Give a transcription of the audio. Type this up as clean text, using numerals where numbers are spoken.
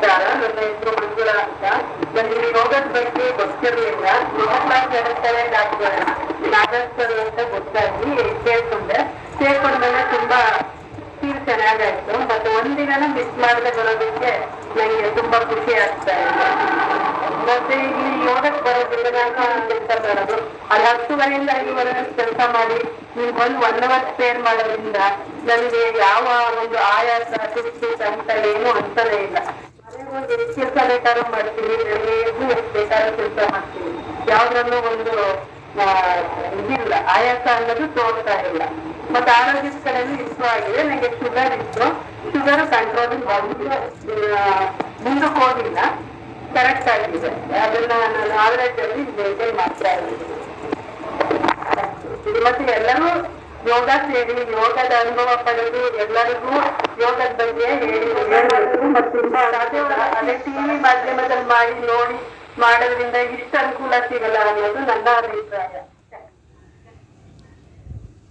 ನಮಸ್ಕಾರ. ನನ್ನ ಹೆಸರು ಮಂಜುಳಾ ಅಂತ. ನನಗೆ ಯೋಗದ ಬಗ್ಗೆ ಗೊತ್ತಿರಲಿಲ್ಲ. ಯೋಗ ಕ್ಲಾಸ್ ನಡೆಸ್ತಾರೆ ಡಾಕ್ಟರ್ ನಾಗೇಶ್ವರಿ ಅಂತ ಗೊತ್ತಾಗಿ ಸೇರ್ಕೊಂಡ್ಮೇಲೆ ತುಂಬಾ ಫೀಲ್ ಚೆನ್ನಾಗಾಯ್ತು. ಮತ್ತೆ ಒಂದಿನ ಮಿಸ್ ಮಾಡದೆ ಬರೋದಕ್ಕೆ ನನಗೆ ತುಂಬಾ ಖುಷಿ ಆಗ್ತಾ ಇದೆ. ಮತ್ತೆ ಇಲ್ಲಿ ಯೋಗಕ್ಕೆ ಬರೋದಿಲ್ಲ, ನಾನು ಕೆಲಸ ಮಾಡೋದು ಅಲ್ಲಿ 10 ಗಂಟೆಯಿಂದ 5 ಗಂಟೆ ಕೆಲಸ ಮಾಡಿ ನೀವು ಬಂದು 1 ಅವರ್ ಸ್ಪೇರ್ ಮಾಡೋದ್ರಿಂದ ನನಗೆ ಯಾವ ಒಂದು ಆಯಾಸ ಸುಸ್ತು ಅಂತ ಏನು ಅನ್ಸದೇ ಇಲ್ಲ. ಮನೆಗೆ ಎಷ್ಟು ಕೆಲಸ ಬೇಕಾದ್ರೂ ಮಾಡ್ತೀನಿ, ಬೆಳಿಗ್ಗೆ ಎಷ್ಟು ಬೇಕಾದ್ರೂ ಕೆಲಸ ಮಾಡ್ತೀನಿ. ಯಾವ್ದ್ರಲ್ಲೂ ಒಂದು ಇದಿಲ್ಲ, ಆಯಾಸ ಅನ್ನೋದು ತೋರ್ತಾ ಇಲ್ಲ. ಮತ್ತೆ ಆರೋಗ್ಯದ ಕಡೆನೂ ಇಂಪ್ರೂವ್ ಆಗಿದೆ. ನನಗೆ ಶುಗರ್ ಇತ್ತು, ಶುಗರ್ ಕಂಟ್ರೋಲ್ ಮುಂದಕ್ಕೆ ಹೋಗಿಲ್ಲ, ಕರೆಕ್ಟ್ ಆಗಿದೆ. ಅದನ್ನ ನಾನು ಆವರೇಜ್ ಅಲ್ಲಿ ಮೇಂಟೈನ್ ಮಾಡ್ತಾ ಇದ್ದೀನಿ. ಮತ್ತೆ ಎಲ್ಲರೂ ಯೋಗ ಸೇರಿ ಯೋಗದ ಅನುಭವ ಪಡೆದು ಎಲ್ಲರಿಗೂ ಯೋಗದ ಬಗ್ಗೆ ಹೇಳಬೇಕು. ಮತ್ತು ಅದೇ ಟಿವಿ ಮಾಧ್ಯಮದಲ್ಲಿ ಮಾಡಿ ನೋಡಿ ಮಾಡೋದ್ರಿಂದ ಇಷ್ಟು ಅನುಕೂಲ ಸಿಗಲ್ಲ ಅನ್ನೋದು ನನ್ನ ಅಭಿಪ್ರಾಯ.